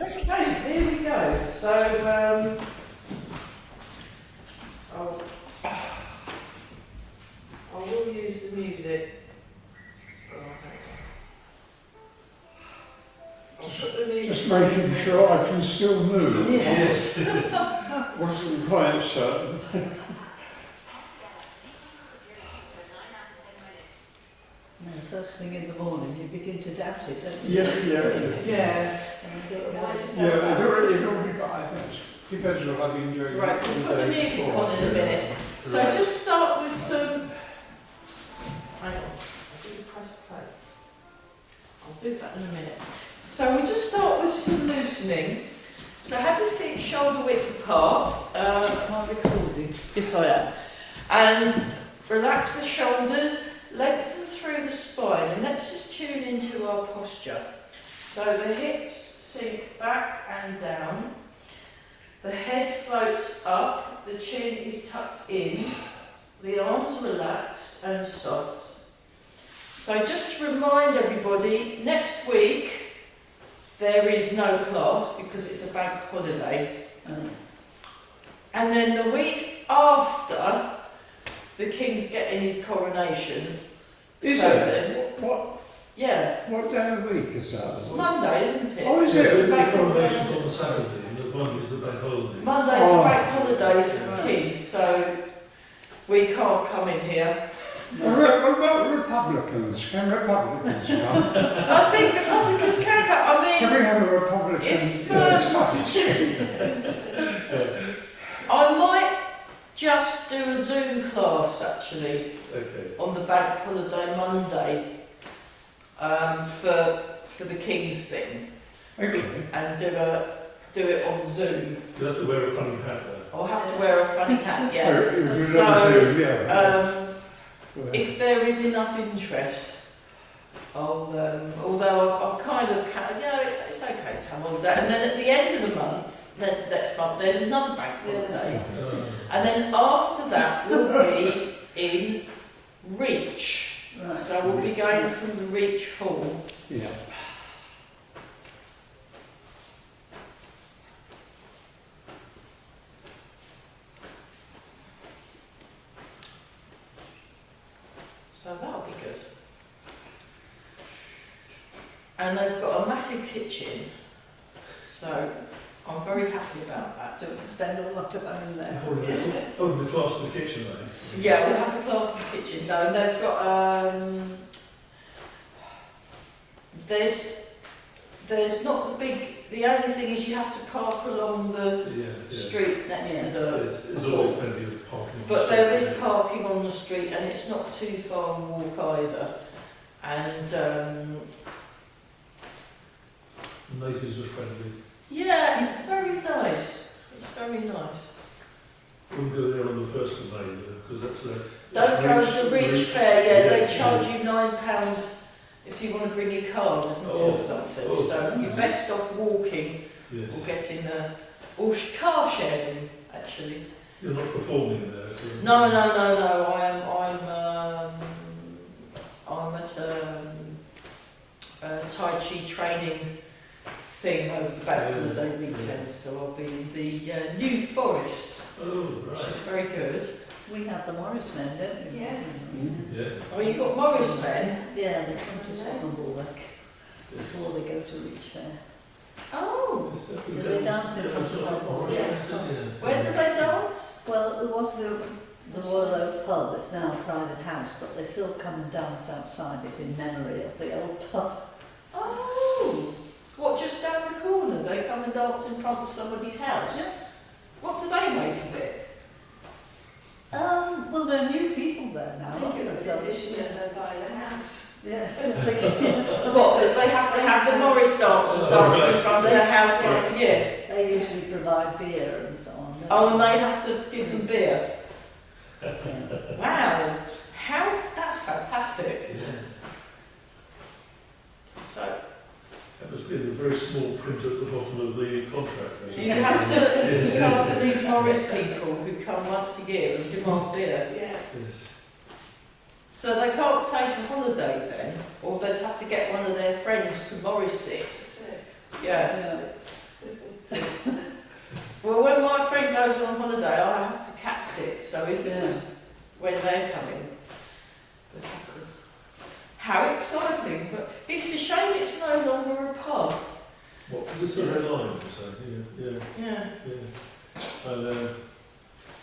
Okay, here we go. So, I will use the music. I'll put the music. Just making sure I can still move. Yes. Wasn't quite certain. No, first thing in the morning, you begin to doubt it, don't you? Yeah. Yes. Yeah, it already got, I think, it depends on what I've been doing. Right, we'll put the music on in a minute. So Right. just start with some. Hang on, I'll do the press play. I'll do that in a minute. So we just start with some loosening. So have your feet shoulder width apart. Am I recording? Yes, I am. And relax the shoulders, lengthen through the spine, and let's just tune into our posture. So the hips sink back and down. The head floats up, the chin is tucked in, the arms relaxed and soft. So just to remind everybody, next week there is no class because it's a bank holiday. And then the week after, the King's getting his coronation. Is So it? there's- What day of the week is It's that? Monday, isn't it? Oh, is Yeah, it? It's a the bank coronation's holiday. on the Saturday, and the Monday's the bank holiday. Monday's Oh. the bank holiday for the Right. King, so we can't come in here. What about Republicans? Can Republicans come? I think Republicans can come. I Can mean, we have a Republican If, lunch? I might just do a Zoom class actually Okay. on the bank holiday Monday for the King's thing, Okay. and do it on Zoom. You have to wear a funny hat there. I'll have to wear a funny hat, yeah. Oh, So, yeah. If there is enough interest, I'll, although I've kind of, it's okay to have holiday. And then at the end of the month, then next month, there's another bank holiday. And then after that, we'll be in Reach. Right. So we'll be going from the Reach Hall. Yeah. So that'll be good. And they've got a massive kitchen. So I'm very happy about that. So we can spend all that time in there. Oh, the class in the kitchen, though. Yeah, we'll have a class in the kitchen. No, and they've got there's not the big. The only thing is you have to park along the Yeah. street next to the. There's always plenty of parking. on But the there street. is parking on the street, and it's not too far a walk either. And Natives are friendly. yeah, it's very nice. It's very nice. We'll go there on the 1st of May, because that's the... Don't go to the Reach Fair. Yeah, Yes. they charge you £9 if you want to bring your car, isn't it, or something? Oh. So you're best off walking. Or Yes. getting or car sharing actually. You're not performing there, so... No. I'm at a Tai Chi training thing over the bank Yeah. holiday weekend, so I'll be in the New Forest, Oh, which right. is very good. We have the Morris men, don't we? Yes. Yeah. Oh, you got Morris men. Yeah, they come to Scotland Yes. before they go to Reach Fair. Oh, Yes, Do they dance in front of homes? Yeah. where do they dance? Well, there was the Royal Oak pub, it's now a private house, but they still come and dance outside it in memory of the old pub. Oh, what, just down the corner? They come and dance in front of somebody's house. Yeah. What do they make of it? Well, there are new people there now. So- they're buying a house. Yes, I think yes. What, that they have to have the Morris dancers dance in front of their house once a year? They usually provide beer and so on. Oh, and they have to give them beer. Yeah. Wow, that's fantastic. Yeah. So That must be in the very small print at the bottom of the contract. you have to look after these Morris people who come once a year and demand beer. Yeah. Yes. So they can't take a holiday then, or they'd have to get one of their friends to Morris it. Yeah. Yeah. relax it. So if it was when they're coming, we'd have to. How exciting! But it's a shame it's no longer a pub. What, this is a red line, you say? Yeah, Yeah. yeah. And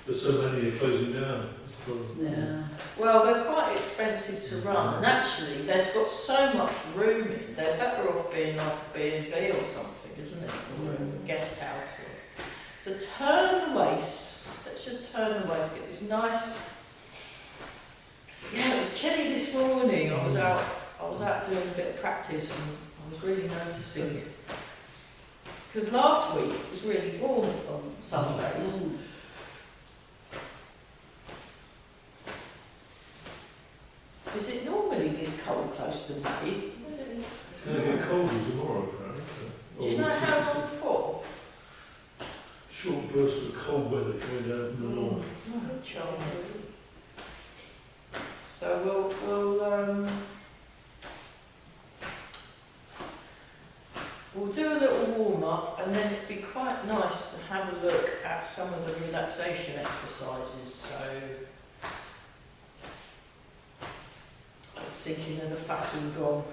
there's so many are closing down. That's the problem. Yeah. Well, they're quite expensive to run, and actually, there's got so much room in. They're better off being like a B&B or something, isn't it? Or a guest house. So turn the waist. Let's just turn the waist. Get this nice. Yeah, it was chilly this morning. I was out doing a bit of practice, and I was really noticing. Because last week it was really warm on some days. Mm. Is it normally this cold close to May? It's going to get colder tomorrow, apparently. Do you know how long for? Short burst of cold weather coming down from the north. Charming. So we'll do a little warm up, and then it'd be quite nice to have a look at some of the relaxation exercises. So I was thinking of the Fasul Gong,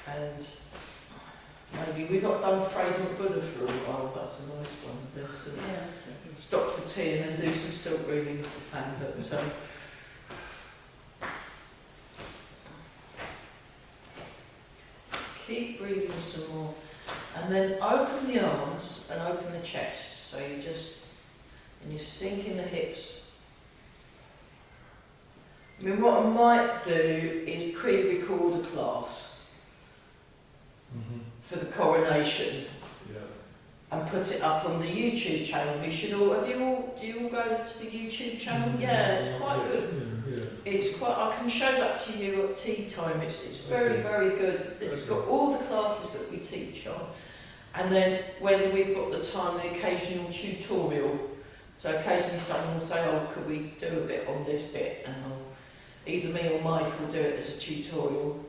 and maybe we got done Fragrant Buddha for a while. That's a nice one. Then some stop for tea and then do some silk readings to plan. But keep breathing some more, and then open the arms and open the chest. So and you sink in the hips. I mean, what I might do is pre-record a class for the coronation. Yeah. And put it up on the YouTube channel. You should all. Do you all go to the YouTube channel? Yeah, it's quite good. Yeah, yeah. It's quite. I can show that to you at tea time. It's very very good. It's got all the classes that we teach on, and then when we've got the time, the occasional tutorial. So occasionally someone will say, "Oh, could we do a bit on this bit?" And either me or Mike will do it as a tutorial.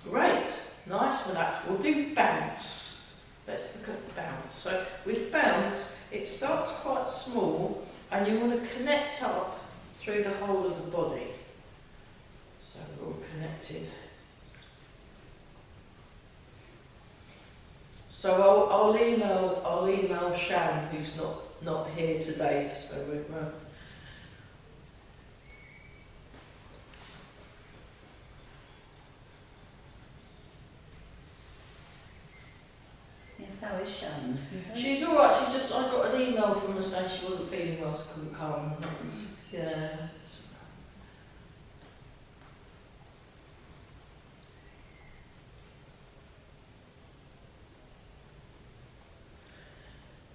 Great, nice, relaxed. We'll do bounce. Let's look at bounce. So with bounce, it starts quite small, and you want to connect up through the whole of the body. So we're all connected. So I'll email Shan, who's not here today. So we're. Yes, how is Sharon? She's all right. I got an email from her saying she wasn't feeling well, so couldn't come. Yeah.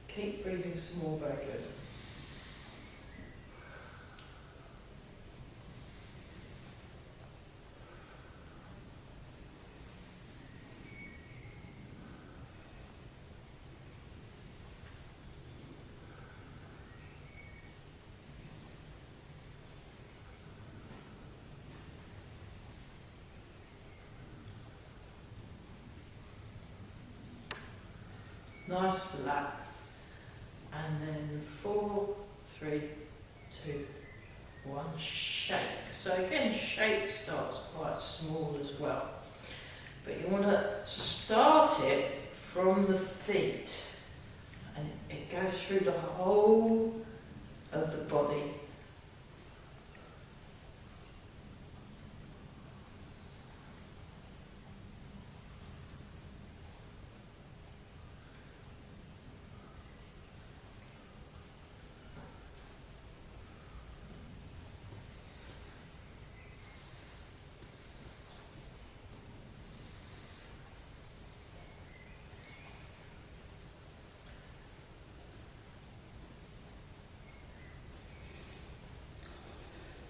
Keep breathing some more. Very good. Nice, relaxed. And then 4, 3, 2, 1, shake. So again, shake starts quite small as well. But you want to start it from the feet. And it goes through the whole of the body.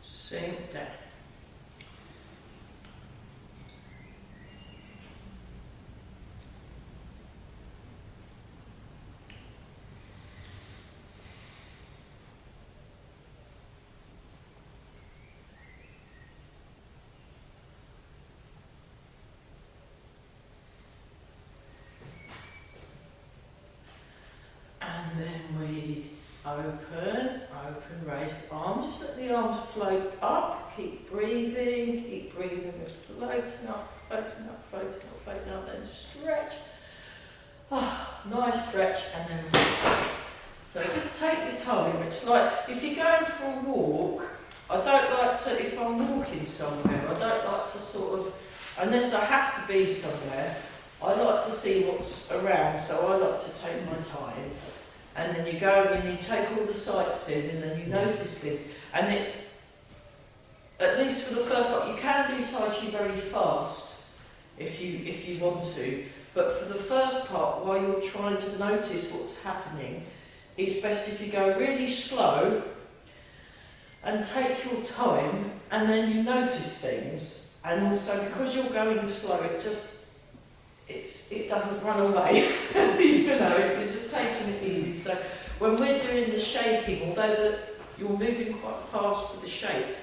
Sink down. breathing, keep breathing, floating up, floating up, floating up, floating up, then stretch. Ah, nice stretch, and then release. So just take your time. It's like if you're going for a walk, I don't like to, if I'm walking somewhere, I don't like to sort of, unless I have to be somewhere, I like to see what's around, so I like to take my time. And then you go and you take all the sights in, and then you notice things. And it's, at least for the first part, you can do Tai Chi very fast if you want to. But for the first part, while you're trying to notice what's happening, it's best if you go really slow and take your time, and then you notice things. And also, because you're going slow, it doesn't run away. You know, you're just taking it easy. So when we're doing the shaking, although you're moving quite fast with the shake,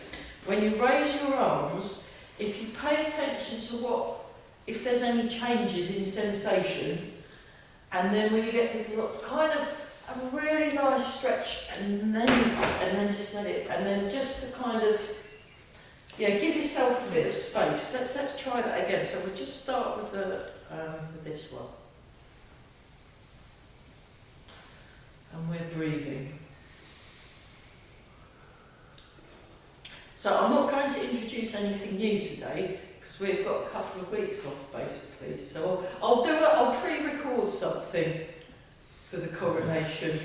when you raise your arms, if you pay attention to if there's any changes in sensation, and then when you get to the kind of have a really nice stretch, and then just let it, and then just to kind of give yourself a bit of space. Let's try that again. So we'll just start with with this one, and we're breathing. So I'm not going to introduce anything new today, because we've got a couple of weeks off basically. So I'll pre-record something for the coronation,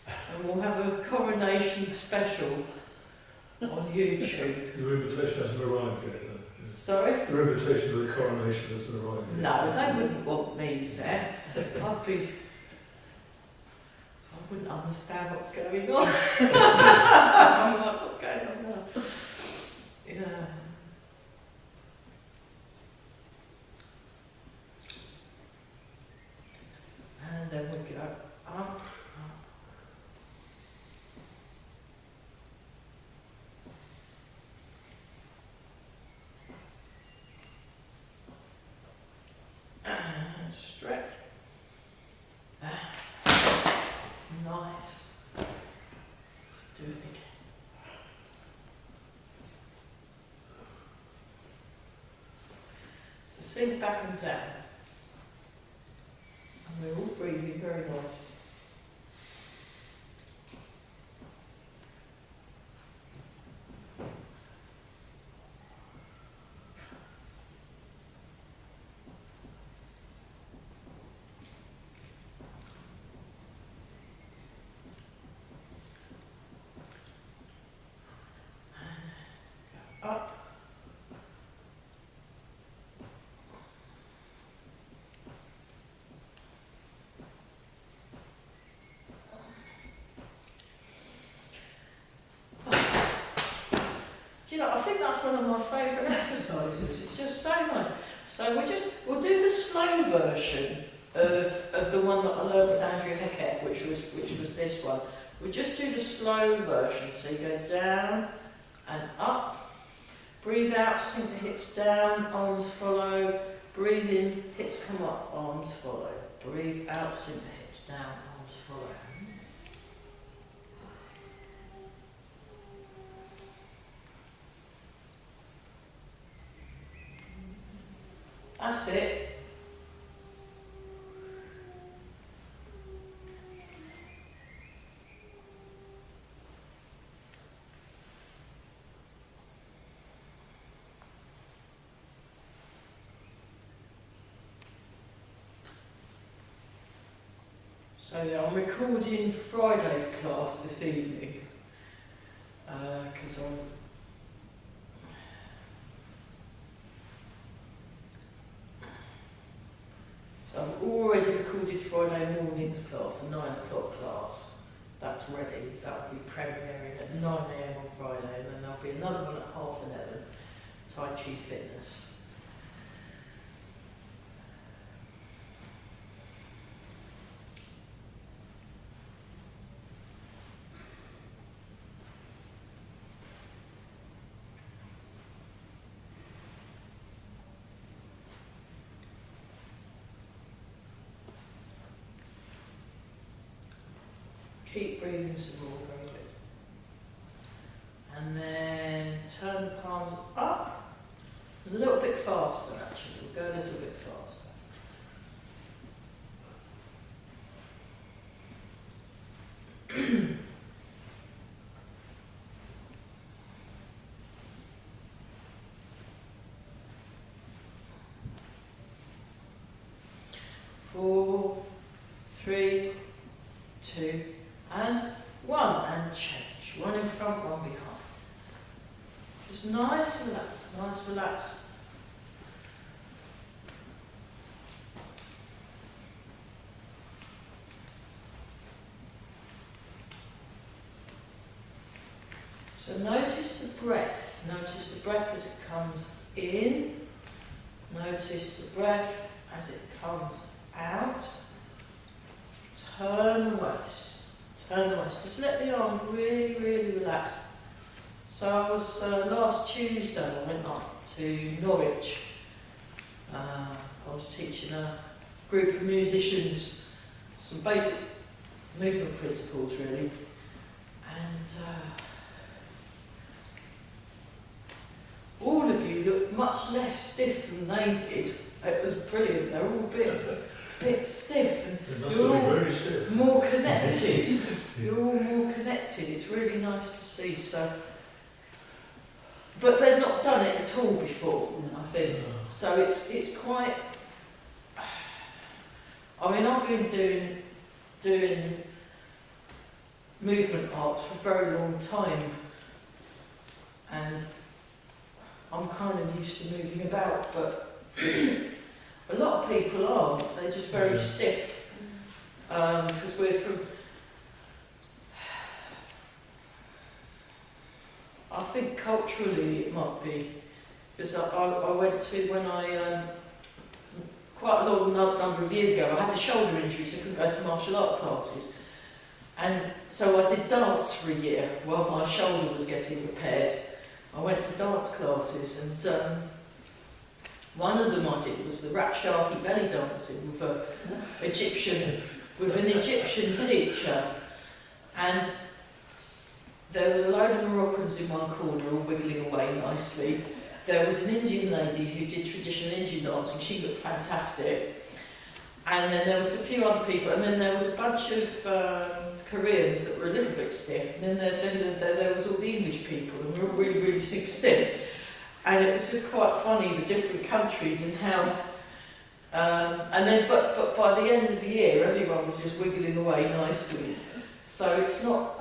and we'll have a coronation special on YouTube. Your invitation hasn't arrived yet, though. Sorry? Your invitation to the coronation hasn't arrived yet. No, they wouldn't want me there. I wouldn't understand what's going on. I'm like, what's going on now? Yeah. And then we go up. And stretch. Nice. Let's do it again. So sink back and down. And we're all breathing very nice. Up. Do you know, I think that's one of my favourite exercises. It's just so nice. So we'll do the slow version of the one that I learned with Andrew Heckett, which was this one. We'll just do the slow version. So you go down and up. Breathe out, sink the hips down, arms follow. Breathe in, hips come up, arms follow. Breathe out, sink the hips down, arms follow. That's it. So yeah, I'm recording Friday's class this evening because So I've already recorded Friday morning's class, a 9 o'clock class. That's ready. That'll be premiering at 9 AM on Friday, and then there'll be another one at 11:30, Tai Chi Fitness. Keep breathing some more, very good. And then turn the palms up. faster actually. We'll go a little bit faster. Four, three, two, and one, and change. One in front, one behind. Just nice, relax. So notice the breath. Notice the breath as it comes in. Notice the breath as it comes out. Turn the waist. Just let the arms really relax. So I was, last Tuesday I went up to Norwich. I was teaching a group of musicians some basic movement principles really. And all of you look much less stiff than they did. It was brilliant. They're all a bit stiff, and It must you're have all been very stiff. more connected. You're all more connected. It's really nice to see. So, but they've not done it at all before, I think. So it's quite. I mean, I've been doing movement arts for a very long time, and I'm kind of used to moving about, but a lot of people aren't. They're just very stiff, because we're from. I think culturally it might be, because I went to, when I, quite a long number of years ago, I had a shoulder injury, so I couldn't go to martial art classes. And so I did dance for a year while my shoulder was getting repaired. I went to dance classes, and one of them I did was the Rakshaki belly dancing with an Egyptian teacher. And there was a load of Moroccans in one corner all wiggling away nicely. There was an Indian lady who did traditional Indian dancing. She looked fantastic. And then there was a few other people. And then there was a bunch of Koreans that were a little bit stiff. And then there was all the English people, and we were all really super stiff. And it was just quite funny, the different countries and how. But by the end of the year, everyone was just wiggling away nicely. So it's not.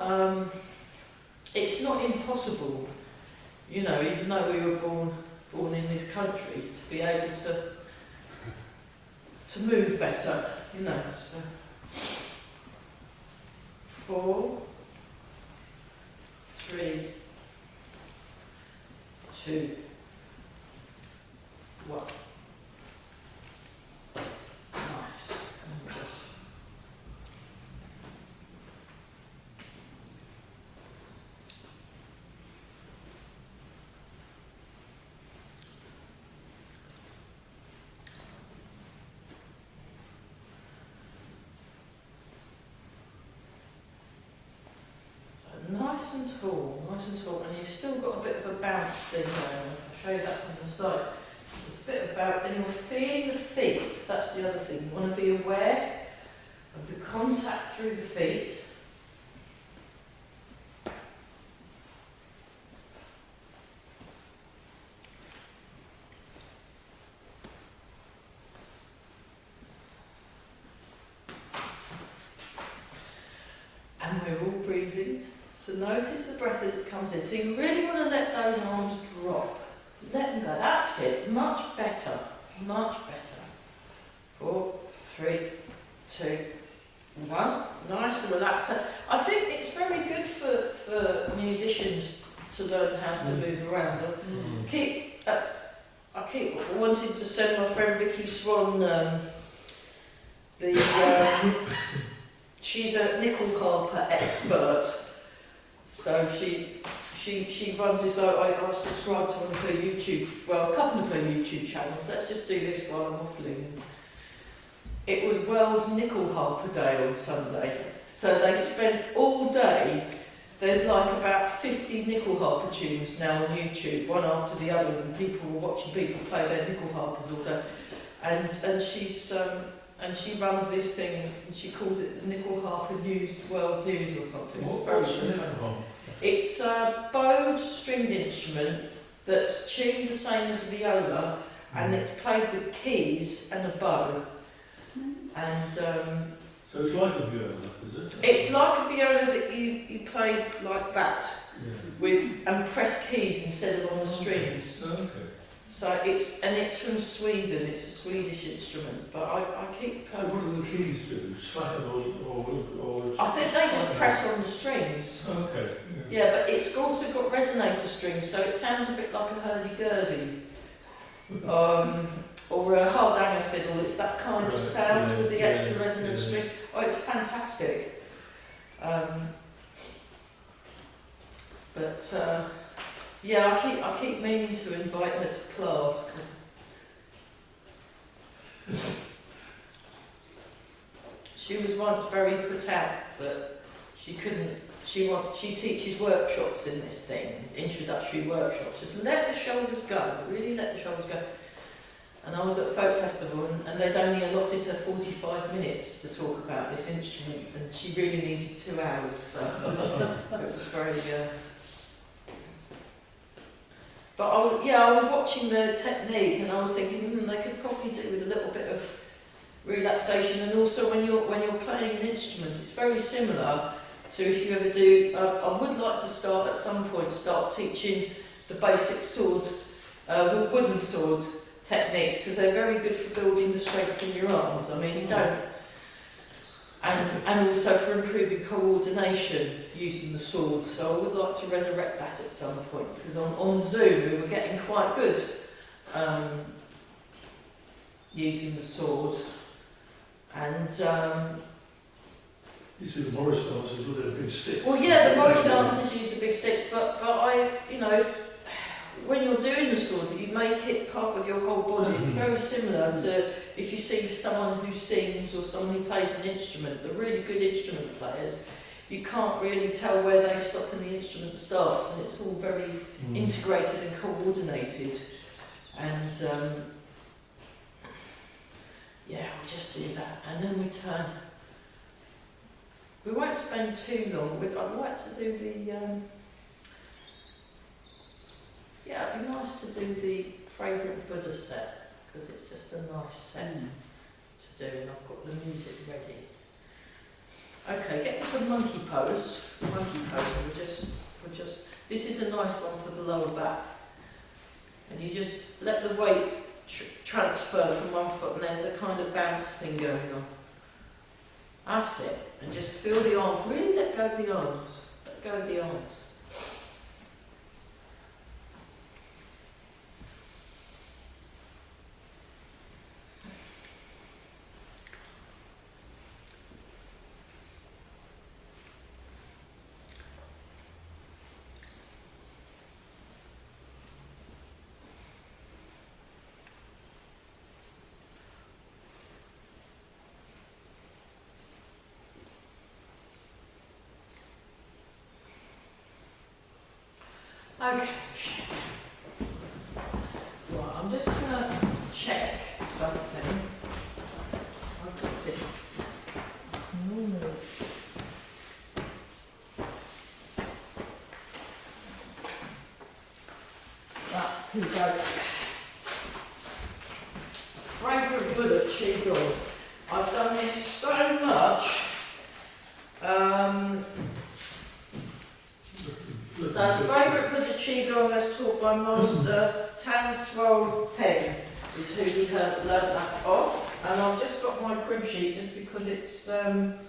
It's not impossible, you know, even though we were born in this country, to be able to move better, you know. So 4, 3, 2, 1. Nice. And just nice and tall, and you've still got a bit of a bounce thing going on. I'll show you that from the side. It's a bit of bounce, and you're feeling the feet. That's the other thing. You want to be aware of the contact through the feet. And we're all breathing. So notice the breath as it comes in. So you really want to let those arms drop. Let them go. That's it. Much better. Much better. 4, 3, 2, 1. Nice and relaxed. I think it's very good for musicians to learn how to move around. I keep wanting to send my friend Vicky Swan she's a nickel harper expert, so she runs this. I subscribe to one of her YouTube, well, a couple of her YouTube channels. Let's just do this while I'm waffling. It was World Nickel Harper Day on Sunday, so they spent all day there's like about 50 nickel harper tunes now on YouTube, one after the other, and people were watching people play their nickel harpers all day. And she runs this thing, and she calls it the Nickel Harper News, World News or something. It's very What's the funny. name of It's a bowed stringed instrument that's tuned the same as a viola, and it's played with keys and a bow. And So it's like a viola, is it? it's like a viola that you play like that, Yeah. and press keys instead of on the strings. Okay. So it's from Sweden. It's a Swedish instrument, but I keep. So what do the keys do? Slacken or I think they just press on the strings. Okay. Yeah, but it's also got resonator strings, so it sounds a bit like a hurdy-gurdy. Or a hardanger fiddle. It's that kind of Right, sound yeah, with the yeah, extra resonant yeah. string. Oh, it's fantastic. Yeah, I keep meaning to invite her to class 'cause she was once very put out that she couldn't. She teaches workshops in this thing, introductory workshops. Just let the shoulders go, really let the shoulders go. And I was at Folk Festival, and they'd only allotted her 45 minutes to talk about this instrument, and she really needed 2 hours. So it was very. But I was watching the technique, and I was thinking they could probably do with a little bit of relaxation. And also, when you're playing an instrument, it's very similar to if you ever do. I would like to start at some point teaching the basic sword, wooden sword techniques, because they're very good for building the strength in your arms. I mean, you don't. And also for improving coordination using the sword. So I would like to resurrect that at some point, because on Zoom we were getting quite good using the sword. And You see the Morris dancers with their big sticks. well, yeah, the Morris dancers use the big sticks, but when you're doing the sword, you make it part of your whole body. It's very similar to if you see someone who sings or someone who plays an instrument. The really good instrument players, you can't really tell where they stop and the instrument starts, and it's all very integrated and coordinated. And we'll just do that, and then we turn. We won't spend too long. I'd like to do the. It'd be nice to do the Fragrant Buddha set, because it's just a nice set to do, and I've got the music ready. Okay, get into monkey pose. Monkey pose, and we'll just. This is a nice one for the lower back, and you just let the weight transfer from one foot, and there's the kind of bounce thing going on. That's it, and just feel the arms. Really let go of the arms. Let go of the arms. Okay. Right, I'm just going to check something. I've got it. Here we go. Fragrant Buddha Qigong. I've done this so much. So Fragrant Buddha Qigong as taught by Master Tan Swol Teng is who we learnt that off. And I've just got my crib sheet just because it's right,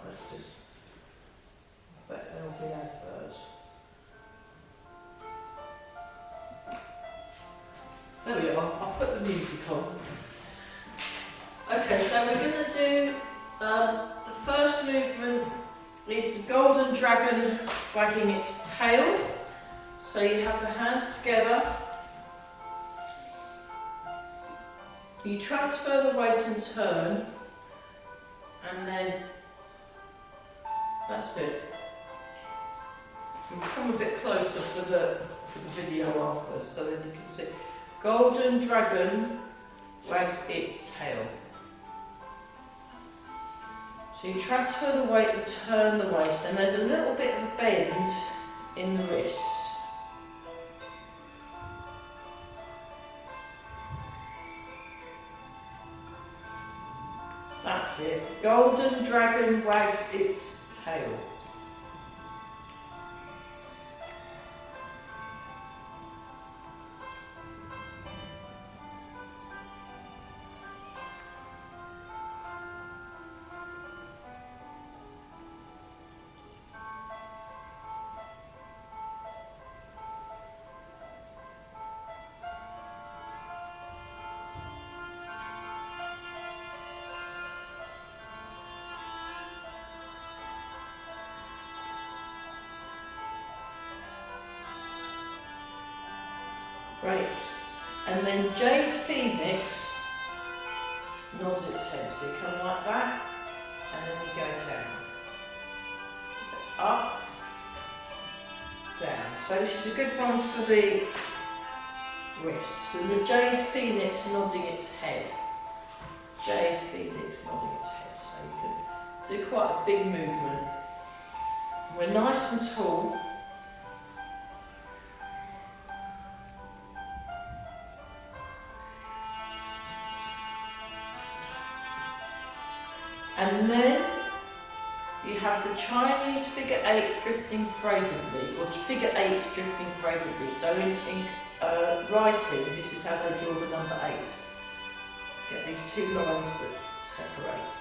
let's just I bet there'll be adverts. There we are, I'll put the music on. Okay, so we're going to do the first movement is the golden dragon wagging its tail. So you have the hands together. You transfer the weight and turn, and then that's it. We'll come a bit closer for the video after, so then you can see. Golden dragon wags its tail. So you transfer the weight and turn the waist, and there's a little bit of a bend in the wrists. That's it. Golden dragon wags its tail. Great. And then Jade Phoenix nods its head. So you come like that, and then you go down. Up, down. So this is a good one for the wrists. And the Jade Phoenix nodding its head. Jade Phoenix nodding its head. So you can do quite a big movement. We're nice and tall. And then you have the Chinese figure 8 drifting fragrantly, or figure 8 drifting fragrantly. So in writing, this is how they draw the number 8. Get these two lines that separate.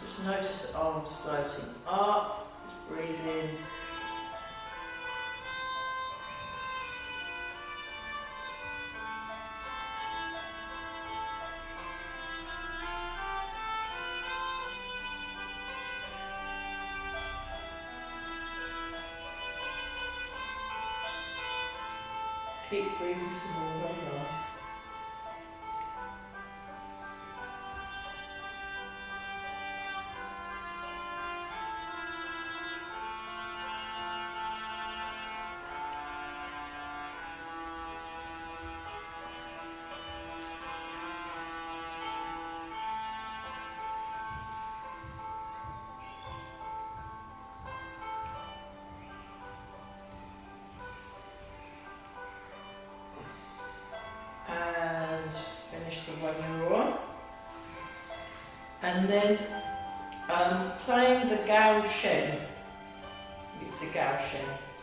Just notice the arms floating up, just breathe in. Keep breathing some more, very nice. The one you're on, and then playing the Gao Shen. It's a Gao Shen.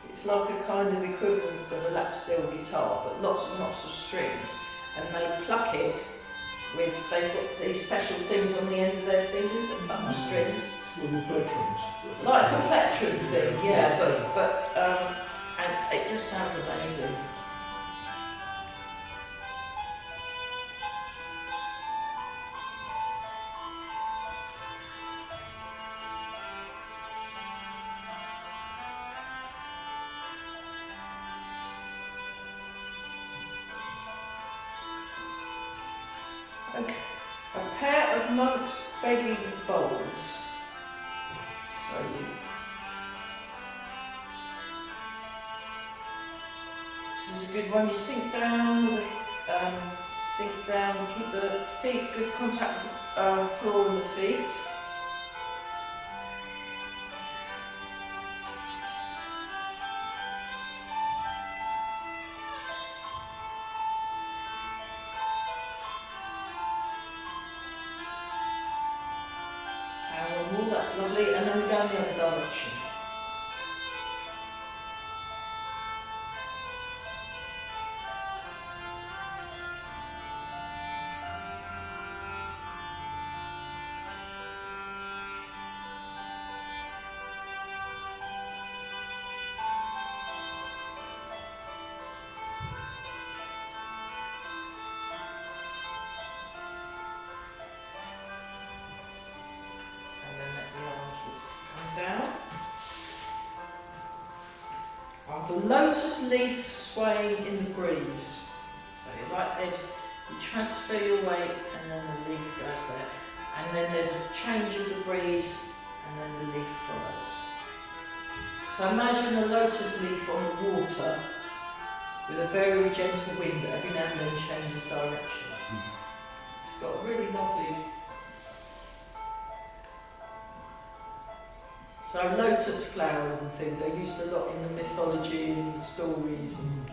It's like a kind of equivalent of a lap steel guitar, but lots and lots of strings, and they pluck it with, they've got these special things on the ends of their fingers that pluck the strings. Little plectrums. Like a plectrum thing, yeah, but and it just sounds amazing. A pair of monks begging bowls. So this is a good one. You sink down with sink down, keep the feet, good contact with the floor and the feet. That's lovely, and then we go in the other direction. lotus leaf sway in the breeze. So your right leg's, you transfer your weight and then the leaf goes there. And then there's a change of the breeze and then the leaf follows. So imagine a lotus leaf on the water with a very gentle wind that every now and then changes direction. It's got a really lovely... So lotus flowers and things, they're used a lot in the mythology and the stories and...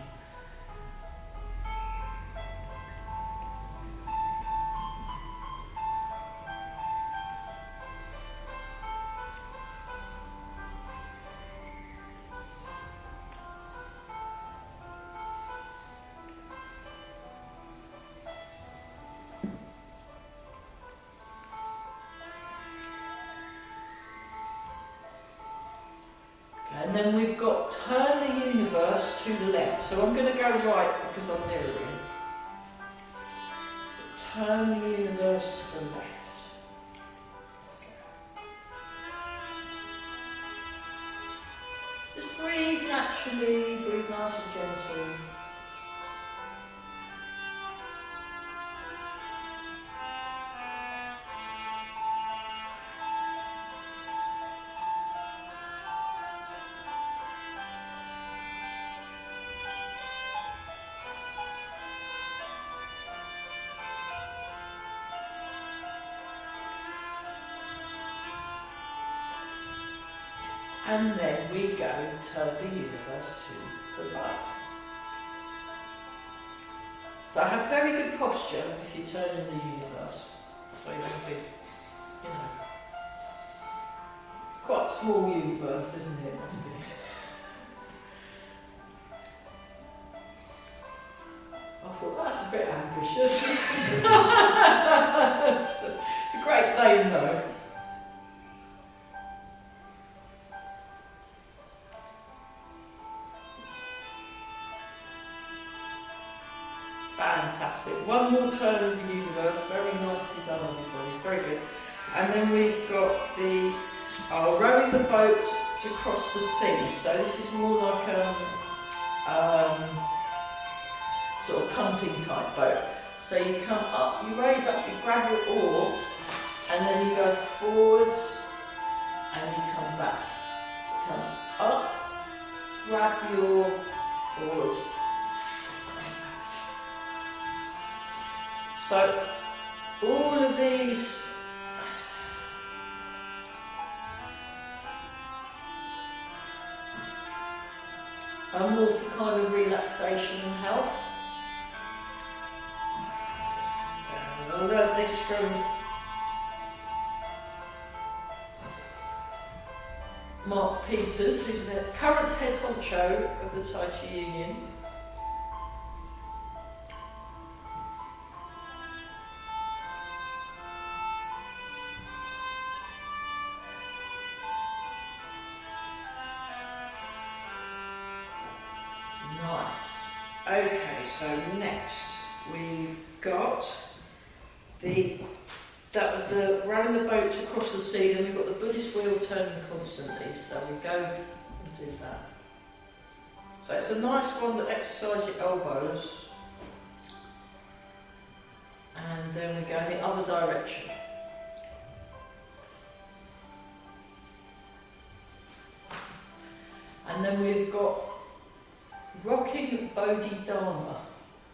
And then we've got turn the universe to the left. So I'm going to go right because I'm mirroring. But turn the universe to the left. Just breathe naturally, breathe nice and gentle. And then we go turn the universe to the right. So have very good posture if you turn in the universe. So you don't be, you know. It's quite a small universe, isn't it? It must be. I thought that's a bit ambitious. It's a great name though. Fantastic. One more turn of the universe. Very nicely done, everybody. Very good. And then we've got the rowing the boat to cross the sea. So this is more like a sort of punting type boat. So you come up, you raise up, you grab your oar, and then you go forwards and you come back. So it comes up, grab your forwards. So all of these are more for kind of relaxation and health. I learned this from Mark Peters, who's the current head honcho of the Tai Chi Union. Okay, so next we've got that was the rowing the boat to cross the sea, then we've got the Buddhist wheel turning constantly, so we go and do that. So it's a nice one that exercises your elbows, and then we go in the other direction. And then we've got rocking Bodhidharma.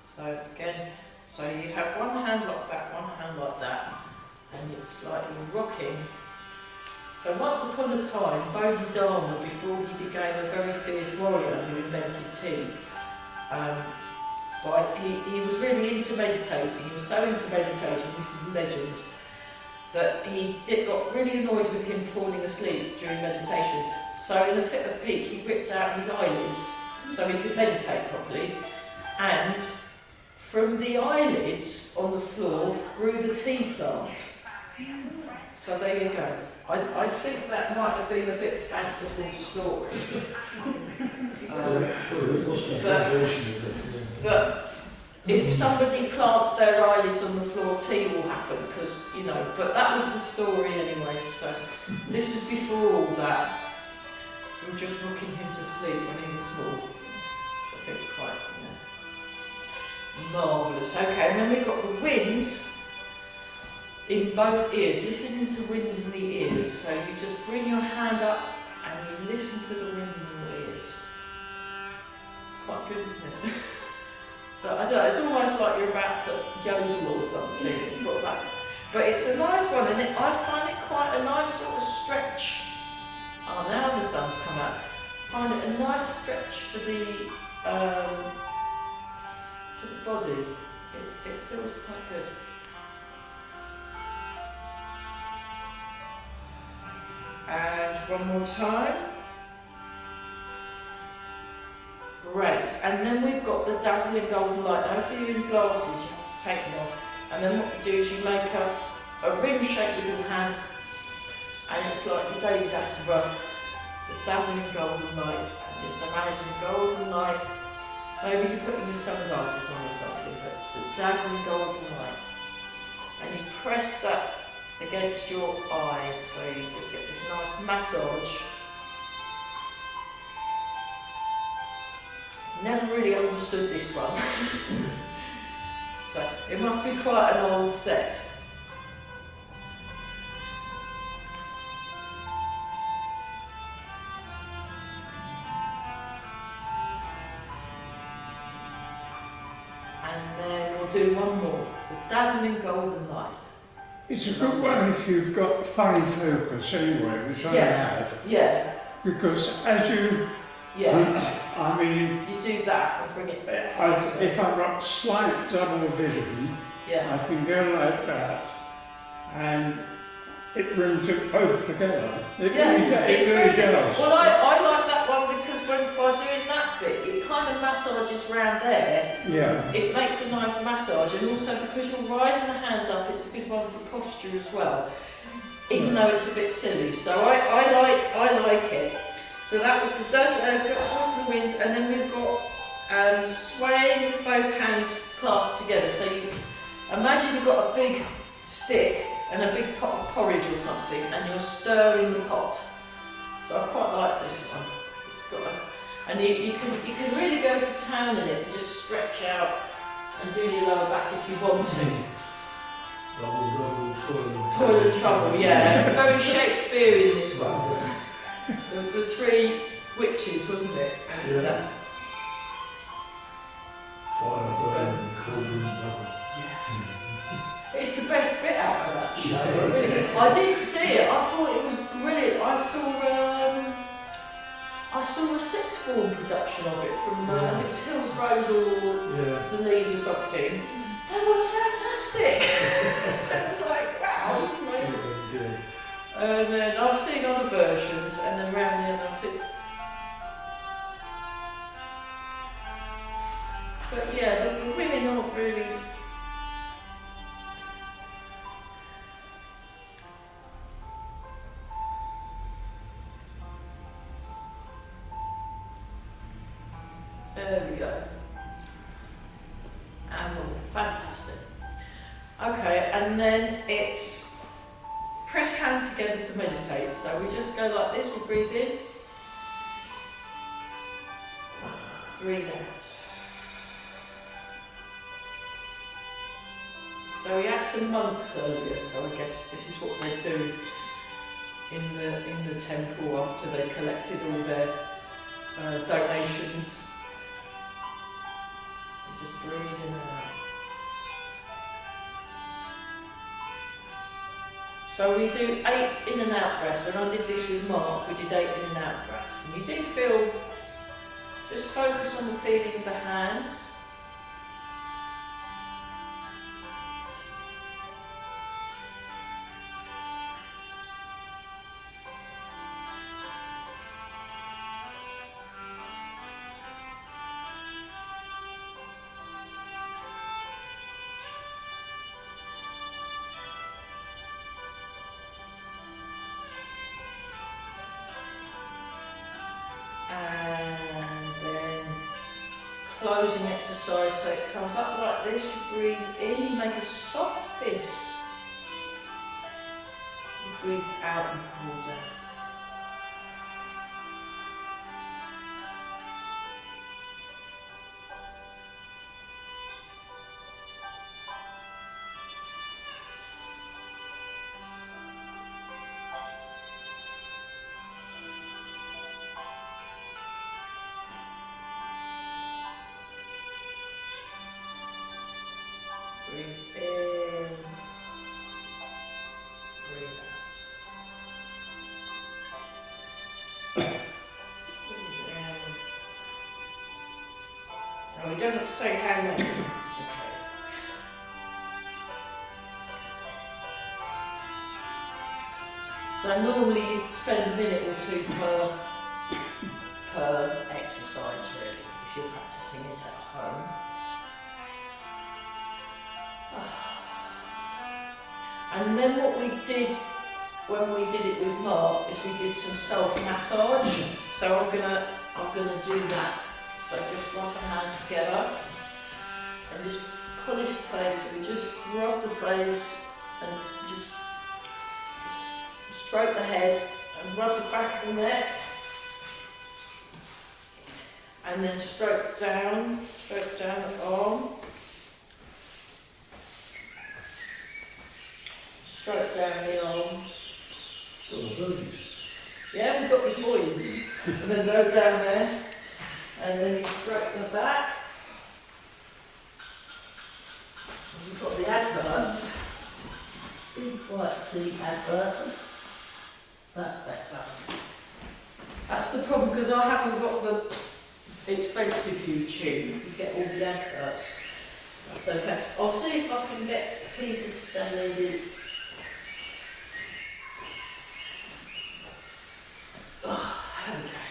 So again, so you have one hand like that, one hand like that, and it's like you're rocking. So once upon a time, Bodhidharma, before he became a very fierce warrior who invented tea, he was really into meditating. He was so into meditating, this is the legend, that he got really annoyed with him falling asleep during meditation. So in a fit of pique, he ripped out his eyelids so he could meditate properly, and from the eyelids on the floor grew the tea plant. So there you go. I think that might have been a bit fanciful story. That if somebody plants their eyelids on the floor, tea will happen, because, you know, but that was the story anyway. So this is before all that. We were just rocking him to sleep when he was small. think it's quite, marvellous. Okay, and then we've got the wind in both ears. Listening to wind in the ears. So you just bring your hand up and you listen to the wind in your ears. It's quite good, isn't it? So I don't know, it's almost like you're about to yodel or something. It's got that, but it's a nice one, and I find it quite a nice sort of stretch. Oh, now the sun's come out. Find it a nice stretch for the body. It feels quite good. And one more time. Great. And then we've got the dazzling golden light. Now, if you're in glasses, you have to take them off. And then what you do is you make a ring shape with your hands, and it's like your daily Dazzler, the dazzling golden light. And just imagine golden light. Maybe you're putting your sunglasses on or something, but it's a dazzling golden light. And you press that against your eyes, so you just get this nice massage. Never really understood this one. So it must be quite an old set. And then we'll do one more, the dazzling golden light. It's a good one if you've got funny focus anyway, which I have. Yeah, Because as you, yes. I mean, You do that and bring it if closer. I've got slight double vision, Yeah, I can go like that, and it brings it both together. It really does. it's It very really good. does. Well, I like that one because by doing that bit, it kind of massages round there. Yeah. It makes a nice massage, and also because you're rising the hands up, it's a good one for posture as well. Even though it's a bit silly, so I like it. So that was the dazzling winds, and then we've got swaying with both hands clasped together. So you imagine you've got a big stick and a big pot of porridge or something, and you're stirring the pot. So I quite like this one. It's got and you can really go to town in it and just stretch out and do your lower back if you want to. Toilet trouble, yeah. It's very Shakespearean, this one. The three witches, wasn't it? Yeah. That. Fire burning, cauldron bubble. It's the best bit out of that show. Yeah. Really. I did see it. I thought it was brilliant. I saw a sixth form production of it from I think it was Hills Road or Yeah. Denise or something. They were fantastic. It was like, wow, it's amazing. Yeah. And then I've seen other versions, and then round the other, I think. But yeah, the women aren't really. There we go. And fantastic. Okay, and then it's press hands together to meditate. So we just go like this, we breathe in, breathe out. So we had some monks earlier, so I guess this is what they do in the temple after they collected all their donations. You just breathe in and out. So we do 8 in and out breaths. When I did this with Mark, we did 8 in and out breaths. And you do feel, just focus on the feeling of the hands. And then closing exercise, so it comes up like this, you breathe in, you make a soft fist. You breathe out and pull down. breathe in, breathe out. Breathe in. No, it doesn't say how many. Okay. So normally you spend a minute or two per exercise really, if you're practicing it at home. And then what we did when we did it with Mark is we did some self-massage. So I'm gonna do that. So just rub the hands together and just polish the face and just rub the face and just stroke the head and rub the back of the neck. And then stroke down the arm. Stroke down the arm. Yeah, we've got the voids. And then go down there. And then you stroke the back. And you've got the adverts. Didn't quite see adverts. That's better. That's the problem because I haven't got the expensive YouTube. You get all the adverts. That's okay. I'll see if I can get Peter to send me the. Oh, there we go.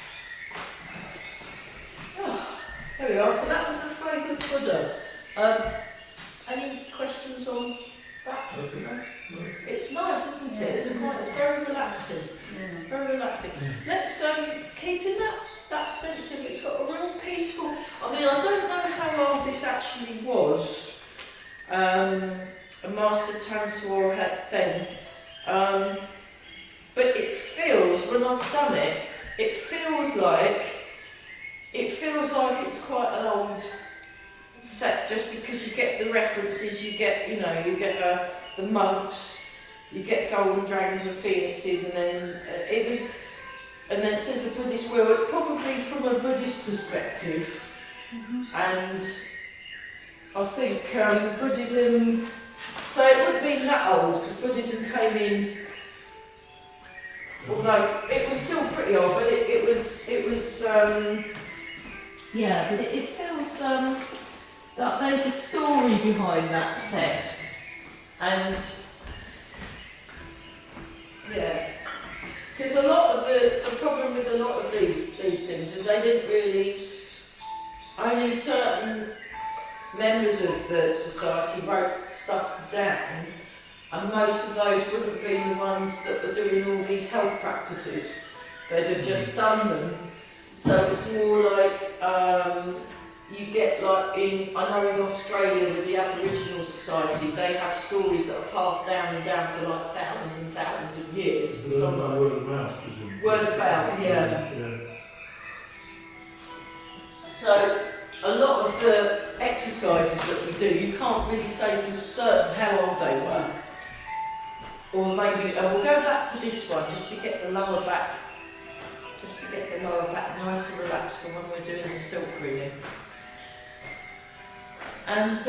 Oh, there we are. So that was a very good Buddha. Any questions on that? No. It's nice, isn't it? It's very relaxing. Very relaxing. Let's keep in that sense of it's got a real peaceful. I mean, I don't know how old this actually was. A Master Tanswar had then. But it feels, when I've done it, it feels like it's quite an old set, just because you get the references, you get the monks, you get golden dragons and phoenixes, and then it says the Buddhist will. It's probably from a Buddhist perspective, and I think Buddhism. So it wouldn't be that old because Buddhism came in. Although it was still pretty old, but it was yeah, but it feels that there's a story behind that set, and yeah, because a lot of the problem with a lot of these things is they didn't really, only certain members of the society wrote stuff down. And most of those wouldn't be the ones that were doing all these health practices. They'd have just done them. So it's more like, you get like I know in Australia with the Aboriginal Society, they have stories that are passed down and down for like thousands and thousands of years. Word of mouth, presumably. Word of mouth, yeah. So a lot of the exercises that we do, you can't really say for certain how old they were. Or maybe, we'll go back to this one just to get the lower back nice and relaxed for when we're doing the silk reading. And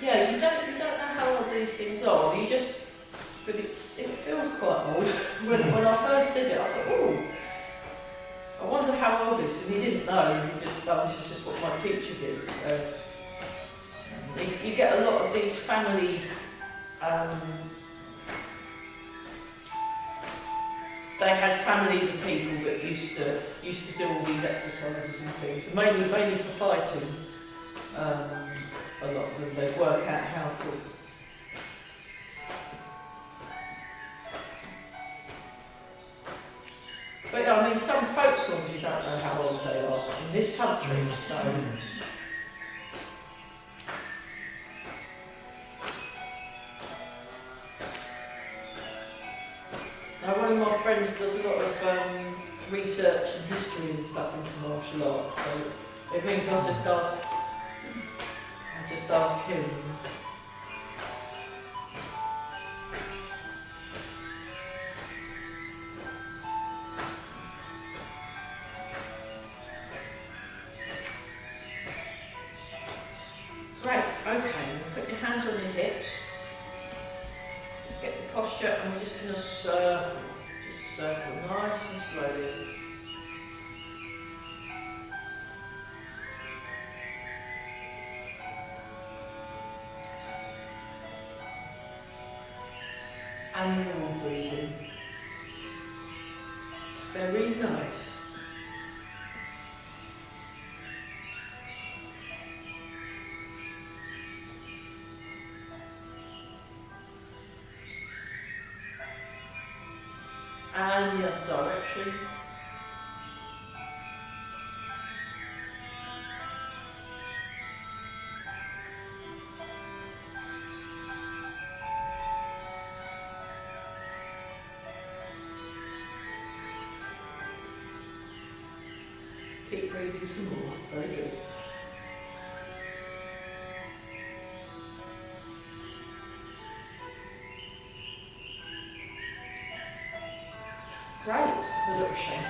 yeah, you don't know how old these things are. But it feels quite old. When I first did it, I thought, oh, I wonder how old this. And he didn't know. He just thought this is just what my teacher did. So you get a lot of these family. They had families of people that used to do all these exercises and things, mainly for fighting. A lot of them, they'd work out how to. But yeah, I mean, some folk songs you don't know how old they are in this country, so. Now, one of my friends does a lot of research and history and stuff into martial arts, so it means I'll just ask him. Right, okay. section. Keep reading some more. Very good. Great, a little shame.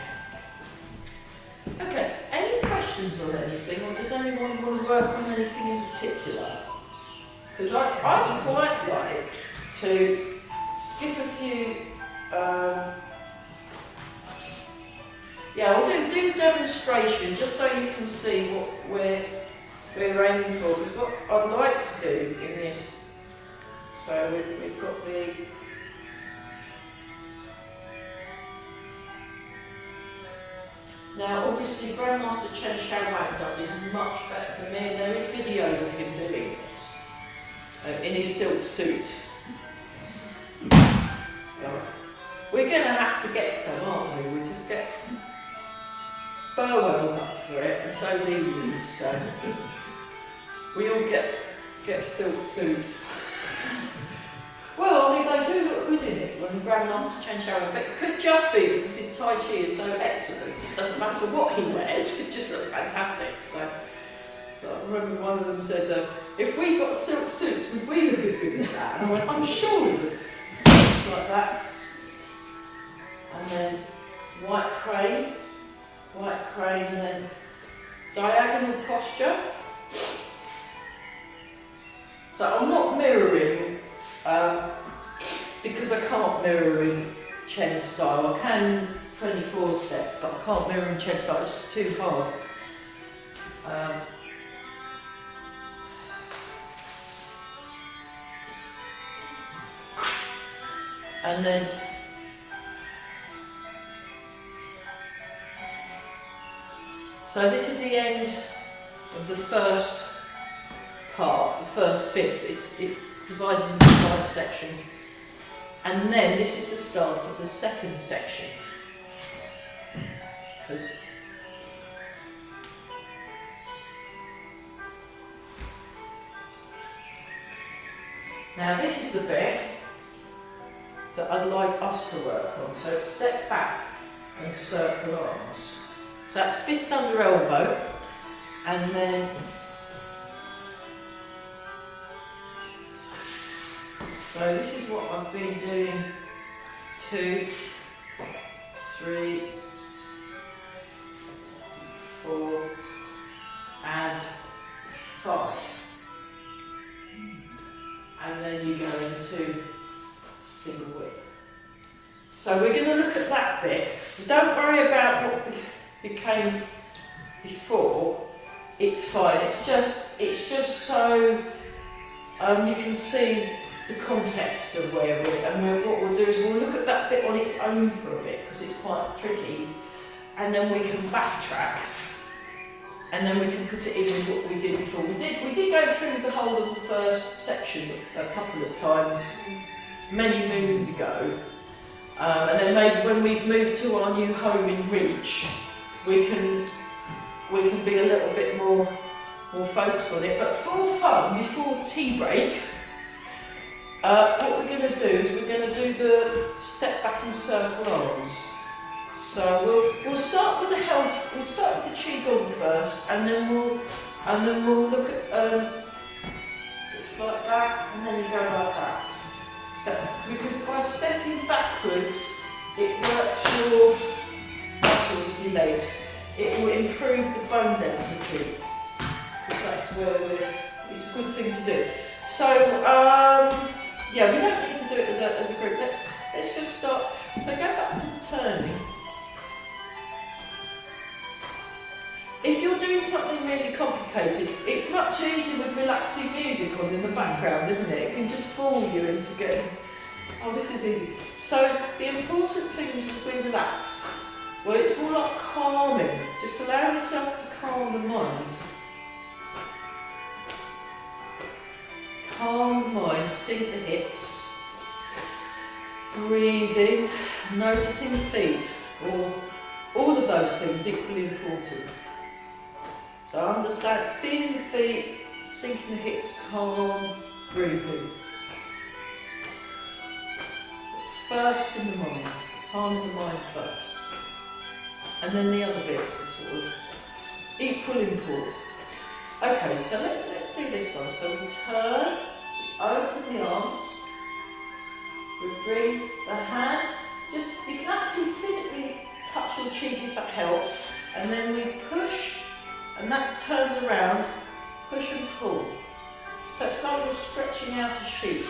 Okay, any questions on anything, or does anyone want to work on anything in particular? Because I'd quite like to skip a few. Yeah, we'll do a demonstration just so you can see what we're aiming for. Because what I'd like to do in this, so we've got the. Now, obviously, Grandmaster Chen Xiaowang does this much better than me, and there is videos of him doing this in his silk suit. So, we're going to have to get some, aren't we? We'll just get Burwell's up for it, and so's Eve, so we all get silk suits. Well, I mean, they do look good in it when Grandmaster Chen Xiaowang, but it could just be because his Tai Chi is so excellent, it doesn't matter what he wears, it just looks fantastic. So I remember one of them said, if we got silk suits, would we look as good as that? And I went, I'm sure we would. Suits like that. And then white crane, and then diagonal posture. So I'm not mirroring, because I can't mirror in Chen style. I can 24 step, but I can't mirror in Chen style, it's just too hard. And then so this is the end of the first part, the first fifth. It's divided into 5 sections. And then this is the start of the second section. Because now this is the bit that I'd like us to work on. So step back and circle arms. So that's fist under elbow, and then so this is what I've been doing 2, 3, 4 and 5. And then you go into single whip. So we're going to look at that bit. Don't worry about what became before. It's fine. It's just so you can see the context of where we're, and what we'll do is we'll look at that bit on its own for a bit because it's quite tricky, and then we can backtrack, and then we can put it in with what we did before. We did go through the whole of the first section a couple of times many moons ago, and then maybe when we've moved to our new home in Reach, we can be a little bit more focused on it. But for fun, before tea break, what we're going to do is we're going to do the step back and circle arms. So we'll start with the health. We'll start with the qigong first, and then we'll look at it's like that, and then you go like that. So, because by stepping backwards, it works your muscles of your legs. It will improve the bone density, because that's where it's a good thing to do. So yeah, we don't need to do it as a group. Let's just start. So go back to the turning. If you're doing something really complicated, it's much easier with relaxing music on in the background, isn't it? It can just fool you into getting, oh, this is easy. So the important thing is as we relax. Well, it's more like calming. Just allow yourself to calm the mind. Calm the mind, sink the hips. Breathing, noticing the feet. all of those things equally important. So understand, feeling the feet, sinking the hips, calm, breathing. First in the mind, calm the mind first. And then the other bits are sort of equal import. Okay, so let's do this one. So we turn, open the arms, we bring the hands, just, you can actually physically touch your cheek if that helps, and then we push, and that turns around, push and pull. So it's like you're stretching out a sheet.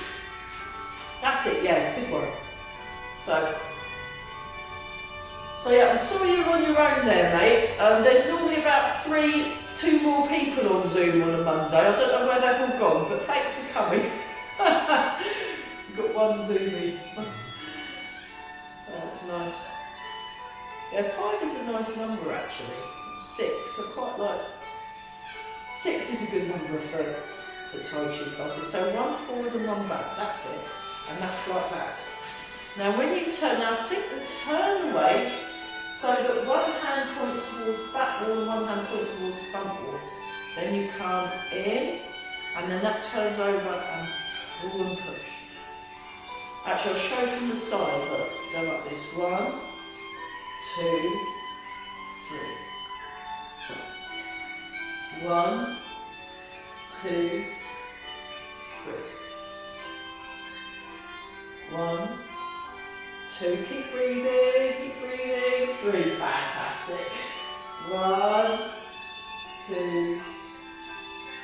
That's it, yeah, good one. So yeah, I'm sorry you're on your own there, mate. There's normally about two more people on Zoom on a Monday. I don't know where they've all gone, but thanks for coming. You've got one Zoomie. That's nice. Yeah, 5 is a nice number actually. 6, I quite like. 6 is a good number for Tai Chi classes. So 1 forward and 1 back, that's it. And that's like that. Now when you turn, now simply turn away so that one hand points towards the back wall and one hand points towards the front wall. Then you come in, and then that turns over and pull and push. Actually, I'll show from the side, but go like this. 1, 2, 3. 1, 2, 3. 1, 2, keep breathing, 3, fantastic. 1, 2,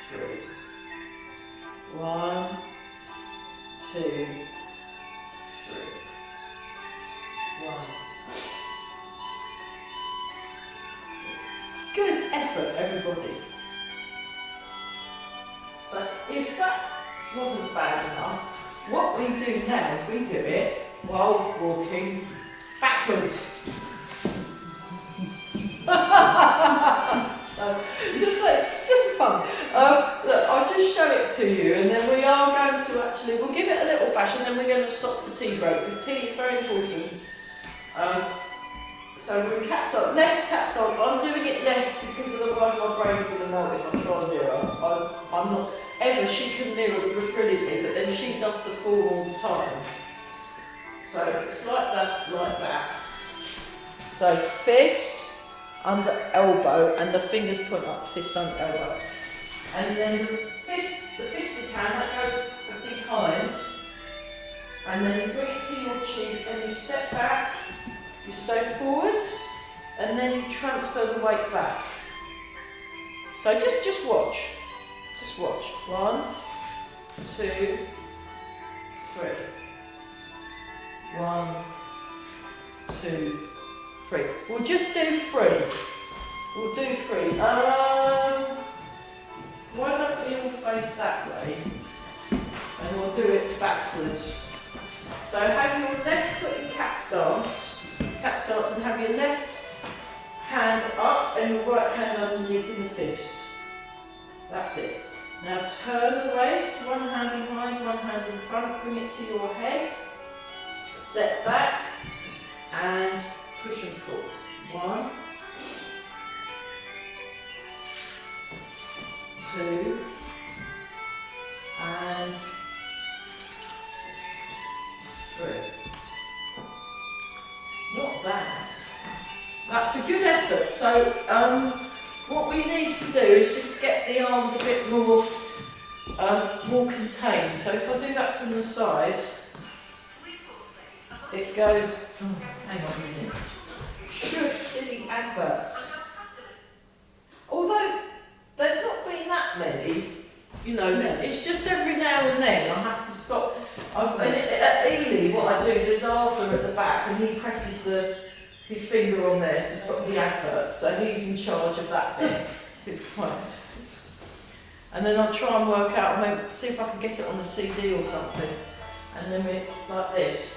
3. 1, 2, 3. 1. Good effort, everybody. So if that wasn't bad enough, what we do now is we do it while walking backwards. So just for fun. Look, I'll just show it to you, and then we are going to actually, we'll give it a little bash, and then we're going to stop for tea break, because tea is very important. So we're in cat start, left cat start. I'm doing it left because otherwise my brain's going to melt if I try and mirror. I'm not ever. She can mirror brilliantly, but then she does the form all the time. So it's like that. So fist under elbow, and the fingers point up. Fist under elbow, and then the fisted hand that goes behind, and then you bring it to your cheek, and you step back. You stay forwards, and then you transfer the weight back. So just watch. Just watch. 1, 2, 3. 1, 2, 3. We'll just do 3. We'll do 3. Why don't we all face that way? And we'll do it backwards. So have your left foot in cat stance, and have your left hand up and your right hand underneath in the fist. That's it. Now turn the waist, one hand behind, one hand in front, bring it to your head, step back and push and pull. 1, 2, and 3. Not bad. That's a good effort. So what we need to do is just get the arms a bit more contained. So if I do that from the side, it goes. Oh, hang on a minute. Shush, silly adverts. Although they've not been that many, you know, it's just every now and then I have to stop. At Ely, what I do, there's Arthur at the back, and he presses his finger on there to stop the adverts, so he's in charge of that bit. It's quite. And then I'll try and work out, maybe see if I can get it on the CD or something, and then we like this.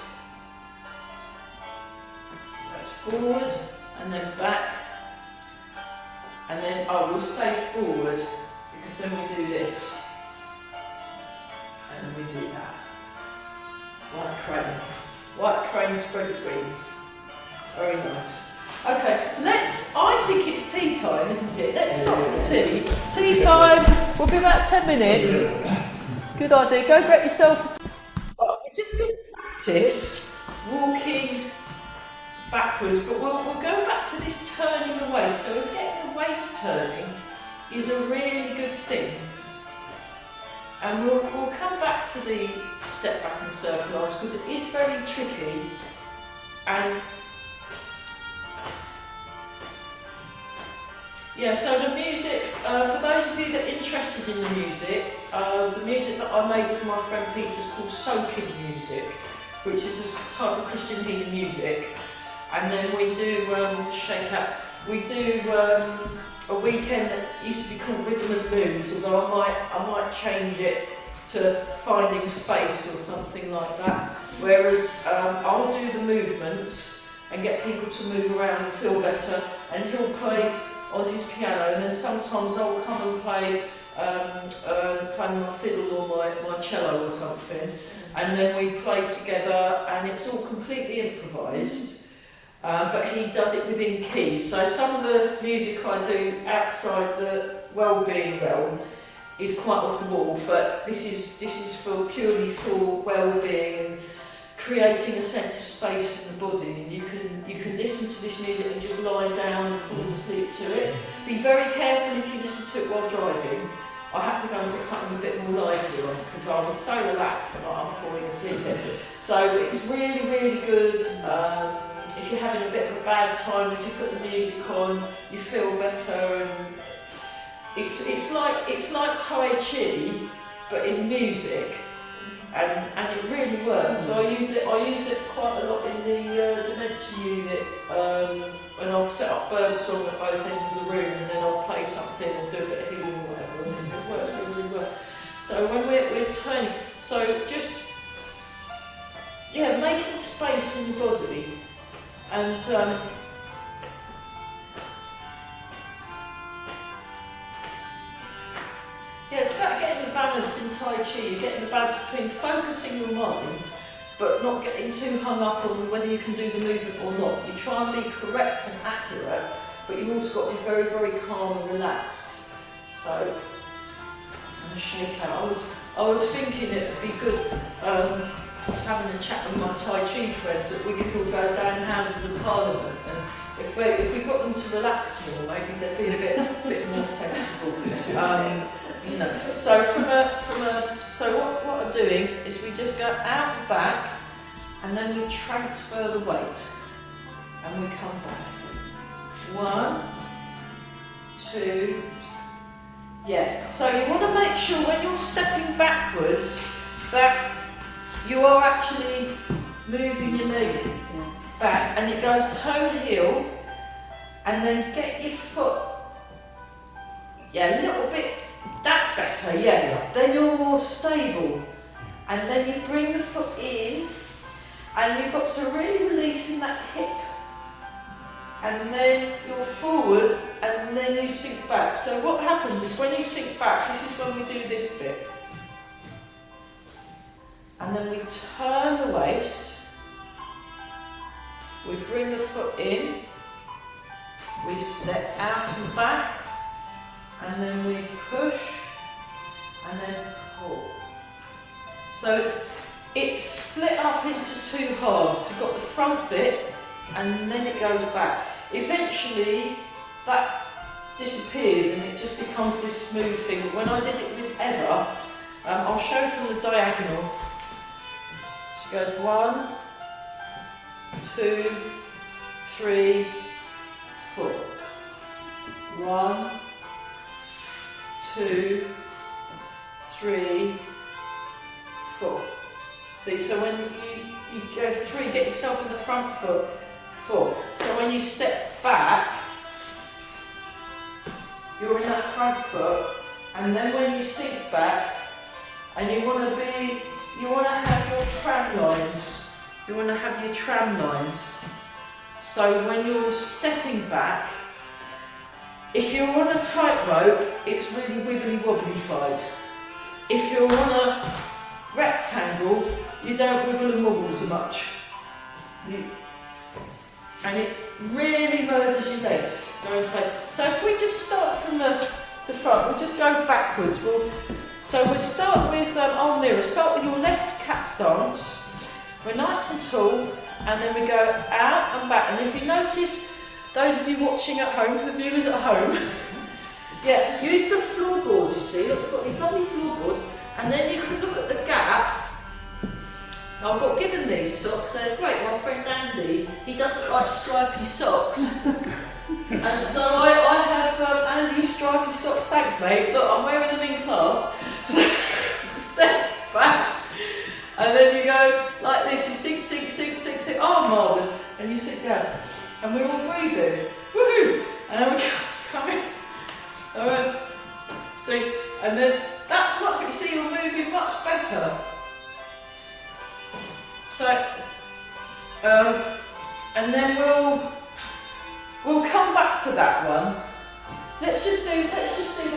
So it's forward, and then back, and then we'll stay forward because then we do this, and then we do that. White crane. White crane spreads its wings. Very nice. Okay, I think it's tea time, isn't it? Let's stop for tea. Tea time, we'll be about 10 minutes. Good idea, go get yourself. We're just going to practice walking backwards, but we'll go back to this turning the waist. So getting the waist turning is a really good thing. And we'll come back to the step back and circle arms because it is very tricky. And yeah, so the music, for those of you that are interested in the music that I made with my friend Peter is called soaking music, which is a type of Christian healing music. And then we do shake up. We do a weekend that used to be called Rhythm and Moves, although I might change it to Finding Space or something like that. Whereas I'll do the movements and get people to move around and feel better, and he'll play on his piano, and then sometimes I'll come and play my fiddle or my cello or something, and then we play together, and it's all completely improvised. But he does it within keys. So some of the music I do outside the well-being realm is quite off the wall, but this is purely for well-being and creating a sense of space in the body. And you can listen to this music and just lie down and fall asleep to it. Be very careful if you listen to it while driving. I had to go and put something a bit more lively on because I was so relaxed and I'm falling asleep. So it's really, really good. If you're having a bit of a bad time, if you put the music on, you feel better, and it's like Tai Chi, but in music, and it really works. So I use it quite a lot in the dementia unit, and I'll set up birdsong at both ends of the room, and then I'll play something and do a bit of healing or whatever, and it works really, really well. So when we're turning, so just making space in the body. And it's about getting the balance in Tai Chi. You're getting the balance between focusing your mind, but not getting too hung up on whether you can do the movement or not. You try and be correct and accurate, but you've also got to be very, very calm and relaxed. So I'm going to shake out. I was thinking it would be good. I was having a chat with my Tai Chi friends that we could all go down Houses of Parliament, and if we got them to relax more, maybe they'd be a bit more sensible. So so what I'm doing is we just go out and back, and then we transfer the weight, and we come back. 1, 2. Yeah. So you want to make sure when you're stepping backwards that you are actually moving your leg back, and it goes toe heel, and then get your foot, a little bit, that's better, then you're more stable, and then you bring the foot in, and you've got to really release in that hip, and then you're forward, and then you sink back. So what happens is when you sink back, this is when we do this bit. And then we turn the waist, we bring the foot in, we step out and back, and then we push, and then pull. So it's split up into 2 halves. You've got the front bit, and then it goes back. Eventually, that disappears, and it just becomes this smooth thing. But when I did it with Eva, I'll show from the diagonal. She goes 1, 2, 3, 4. 1, 2, 3, 4. See, so when you go 3, get yourself in the front foot, 4. So when you step back, you're in that front foot, and then when you sink back, and you want to have your tram lines. You want to have your tram lines. So when you're stepping back, if you're on a tightrope, it's really wibbly wobbly-fied. If you're on a rectangle, you don't wibble and wobble so much. and it really murders your legs. Going straight. So if we just start from the front, we'll just go backwards. So we'll start with old mirror. Start with your left cat stance. We're nice and tall, and then we go out and back. And if you notice, those of you watching at home, for the viewers at home, yeah, use the floorboards, you see. Look, we've got these lovely floorboards, and then you can look at the gap. I've got given these socks, they're great. My friend Andy, he doesn't like stripy socks. And so I have Andy's stripy socks. Thanks, mate. Look, I'm wearing them in class. So step back. And then you go like this. You sink, sink, sink, sink, sink. Oh, marvellous. And you sit down. And we're all breathing. Woohoo! And then we come in. Alright. See? And then that's much better. You see, you're moving much better. So, and then we'll come back to that one. Let's just do the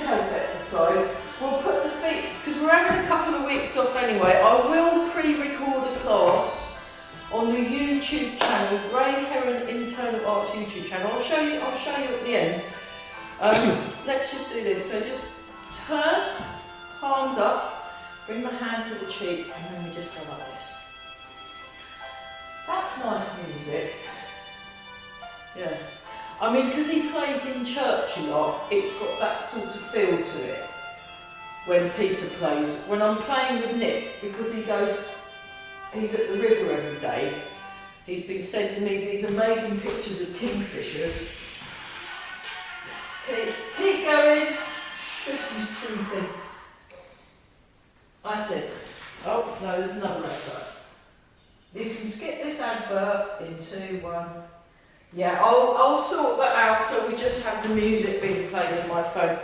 health exercise. We'll put the feet, because we're having a couple of weeks off anyway. I will pre-record a class on the YouTube channel, Grey Heron Internal Arts YouTube channel. I'll show you at the end. Let's just do this. So just turn, palms up, bring the hand to the cheek, and then we just go like this. That's nice music. Yeah. I mean, because he plays in church a lot, it's got that sort of feel to it. When Peter plays, when I'm playing with Nick, because he's at the river every day, he's been sending me these amazing pictures of kingfishers. Keep going. Just you silly thing. I said, oh no, there's another advert. You can skip this advert in 2, 1. Yeah, I'll sort that out so we just have the music being played on my phone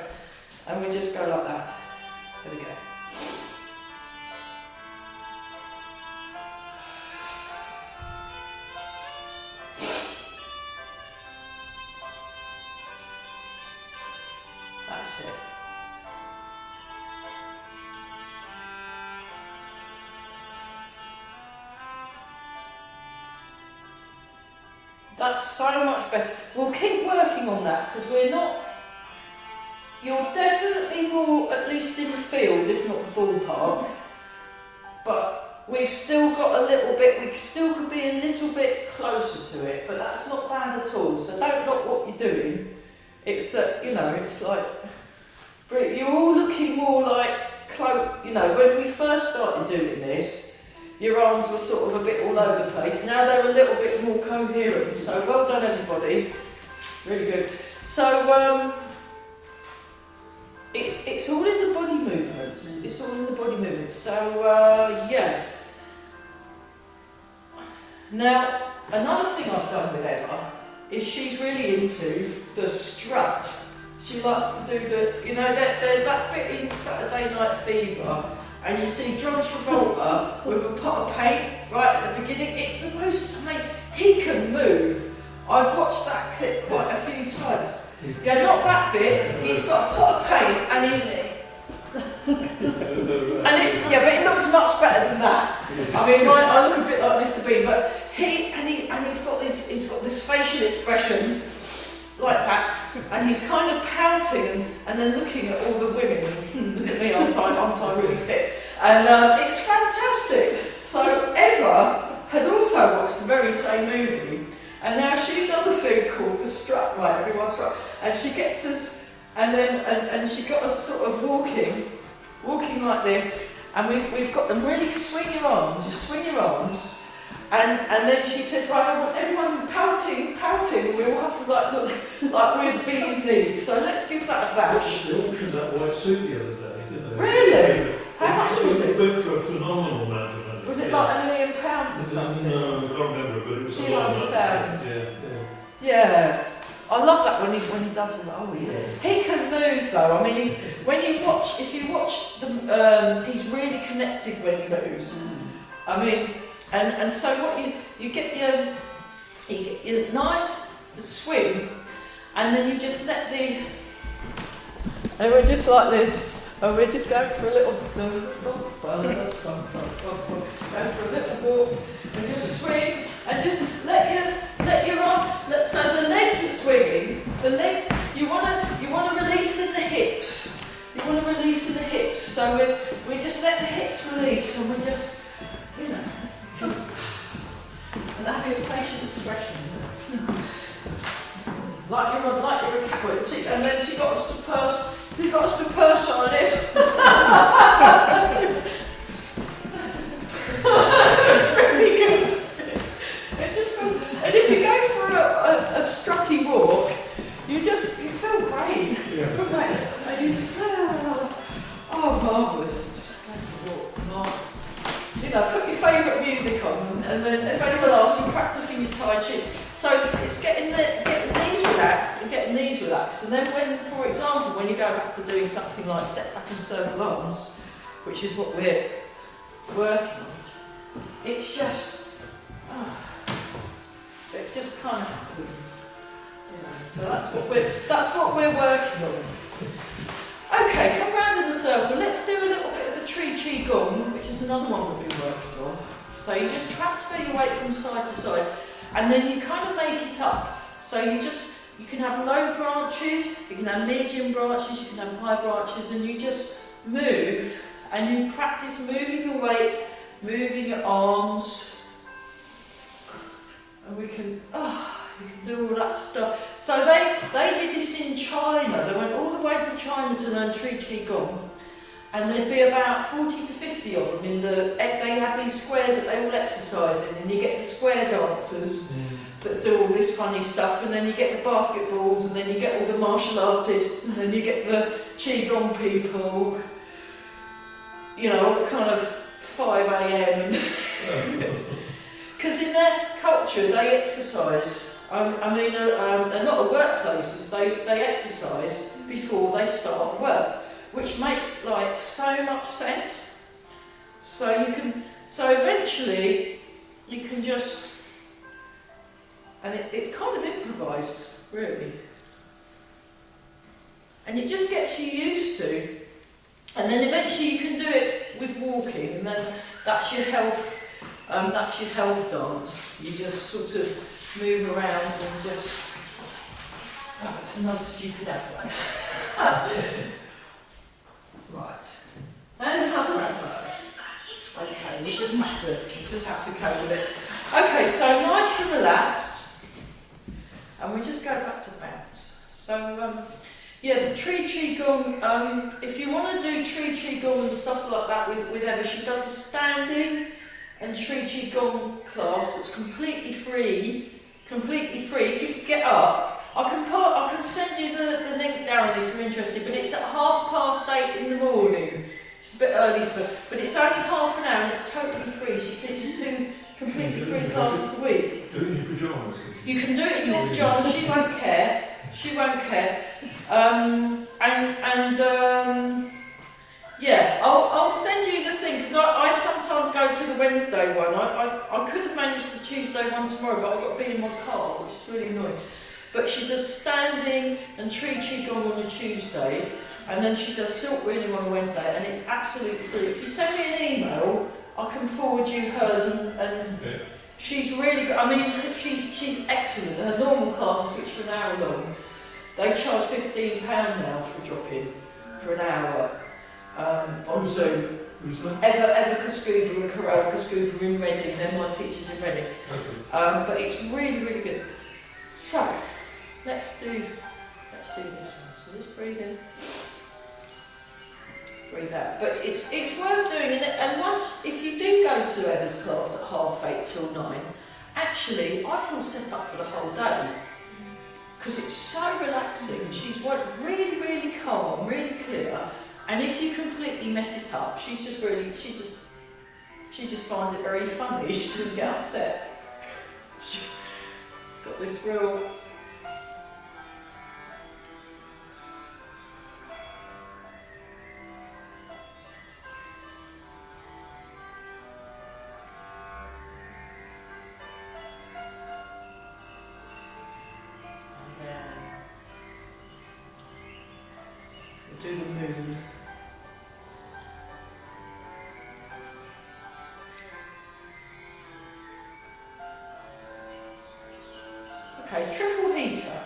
and we just go like that. There we go. That's it. That's so much better. We'll keep working on that because we're not. You're definitely more, at least in the field, if not the ballpark. But we've still got a little bit. We still could be a little bit closer to it, but that's not bad at all. So don't knock what you're doing. It's it's like you're all looking more like when we first started doing this. Your arms were sort of a bit all over the place. Now they're a little bit more coherent. So well done, everybody. Really good. So it's all in the body movements. It's all in the body movements. So yeah. Now another thing I've done with Eva is she's really into the strut. She likes to do there's that bit in Saturday Night Fever. And you see John Travolta with a pot of paint right at the beginning. It's the most amazing. He can move. I've watched that clip quite a few times. Yeah, not that bit. He's got a pot of paint and he's. But it looks much better than that. I mean, I look a bit like Mr. Bean, but he's got this facial expression like that, and he's kind of pouting and then looking at all the women. Look at me, aren't I really fit? And it's fantastic. So Eva had also watched the very same movie, and now she does a thing called the strut, right? Everyone's strut, and she gets us, and she got us sort of walking like this, and we've got them really swing your arms, and then she said, right, I want everyone pouting, we all have to look like we're the bee's knees, so let's give that a bash. They auctioned that white suit the other day, didn't they? Really? How much was it? It went for a phenomenal amount of money. Was it like £1 million or something? No, I can't remember, but it was a lot of money. 200,000. Yeah. I love that when he does all that. He can move though. I mean, if you watch the, he's really connected when he moves. I mean, and so what you get your nice swing, and then you just let and we're just like this, and we're just going for a little, go for a little walk, and just swing, and just let your arm. so the legs are swinging. The legs, you wanna release in the hips. You wanna release in the hips. So we just let the hips release, and we just, you know, and have your facial expression. Like you're a cat, and then she got us to purse. She got us to purse our lips. It's really good. It just feels, and if you go for a strutty walk, you feel great. Yes. Right. And you just, oh, marvellous. Just go for a walk. Marvellous. You know, put your favourite music on, and then if anyone asks, you're practising your Tai Chi. So it's getting these relaxed and getting these relaxed. And then when, for example, when you go back to doing something like step back and circle arms, which is what we're working on, it's just, it just kind of happens. You know, so that's what we're working on. Okay, come round in the circle. Let's do a little bit of the Tree Chi Gong, which is another one we've been working on. So you just transfer your weight from side to side, and then you kind of make it up. So you can have low branches, you can have medium branches, you can have high branches, and you just move, and you practice moving your weight, moving your arms, and you can do all that stuff. So they did this in China. They went all the way to China to learn Tree Chi Gong, and there'd be about 40 to 50 of them. They have these squares that they all exercise in, and you get the square dancers that do all this funny stuff, and then you get the basketballs, and then you get all the martial artists, and then you get the Qigong people, you know, kind of 5 a.m. Because in their culture they exercise. A lot of workplaces they exercise before they start work, which makes like so much sense. So eventually you can just, and it's kind of improvised really, and it just gets you used to, and then eventually you can do it with walking, and then that's your health dance. You just sort of move around and just, it's another stupid advert. Right. There's another advert. Okay, we just have to cope with it. Okay, so nice and relaxed, and we just go back to bounce. So yeah, the Tree Chi Gong, if you want to do Tree Chi Gong and stuff like that with Eva, she does a standing and Tree Chi Gong class that's completely free. If you could get up, I can send you the link, Darren, if you're interested, but it's at 8:30 in the morning. It's a bit early but it's only half an hour and it's totally free. She teaches 2 completely free classes a week. Do it in your pyjamas. You can do it in your pyjamas, she won't care. Yeah, I'll send you the thing, because I sometimes go to the Wednesday one. I could have managed the Tuesday one tomorrow, but I've got to be in my car, which is really annoying. But she does standing and Tree Chi Gong on a Tuesday, and then she does silk reading on a Wednesday, and it's absolutely free. If you send me an email, I can forward you hers, and Yeah. she's really good. I mean, she's excellent. Her normal classes, which are an hour long, they charge £15 now for a drop-in for an hour. On Zoom. Who's that? Eva Kaskuba and Carol Kaskuba in Reading, they're my teachers in Reading. Okay. But it's really, really good. So, let's do this one. So just breathe in, breathe out. But it's worth doing, and once, if you do go to Eva's class at 8:30 till 9, actually I feel set up for the whole day. Because it's so relaxing. She's really, really calm, really clear. And if you completely mess it up, she just finds it very funny. She doesn't get upset. It's got this real. And then we'll do the moon. Okay, triple heater.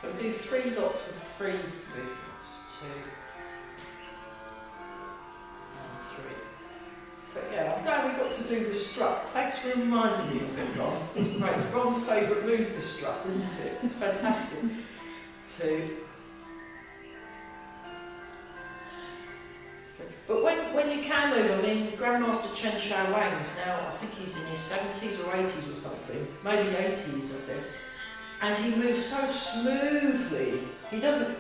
So we do 3 lots of 3 movements. 2 and 3. But yeah, I'm glad we got to do the strut. Thanks for reminding me of it, Ron. It's great. It's Ron's favourite move, the strut, isn't it? It's fantastic. 2. But when you can move, I mean, Grandmaster Chen Shao Wang is now, I think he's in his 70s or 80s or something, maybe 80s, I think. And he moves so smoothly. He doesn't,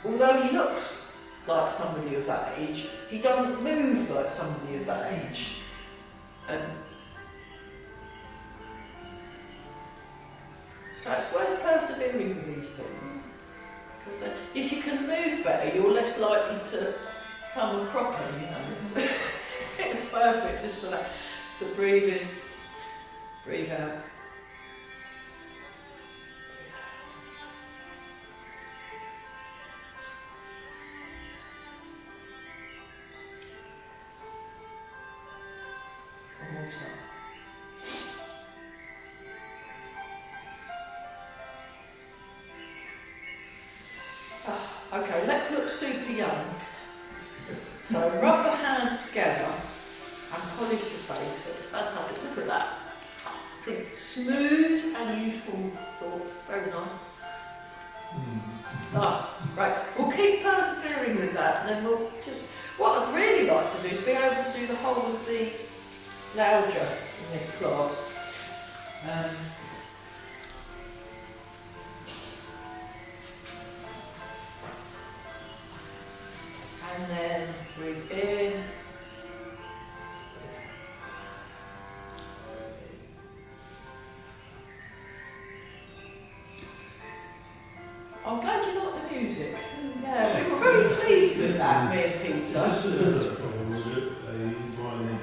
although he looks like somebody of that age, he doesn't move like somebody of that age. So it's worth persevering with these things. Because if you can move better, you're less likely to come a cropper, you know. It's perfect just for that. So breathe in, breathe out. One more time. Okay, let's look super young. So rub the hands together and polish your face. It's fantastic. Look at that. Think smooth and youthful thoughts. Very nice. Right. We'll keep persevering with that, and then we'll just. What I'd really like to do is be able to do the whole of the Lauja in this class. And then breathe in. I'm glad you like the music. Yeah, we were very pleased with that, me and Peter. Is this a fiddle or was it a violin?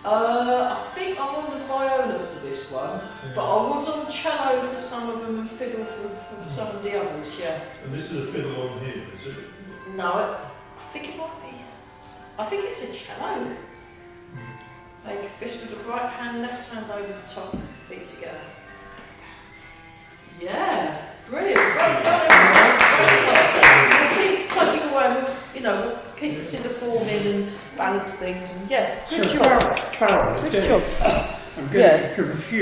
I think I'm on the viola for this one, but I was on cello for some of them and fiddle for some of the others, yeah. And this is a fiddle on here, is it? No, I think it might be. I think it's a cello. Make a fist with the right hand, left hand over the top, feet together. Yeah, brilliant. Great done, everyone. We'll keep plugging away. We'll keep it to the form in and balance things. And yeah, good job. Carol, Good job. I'm getting confused.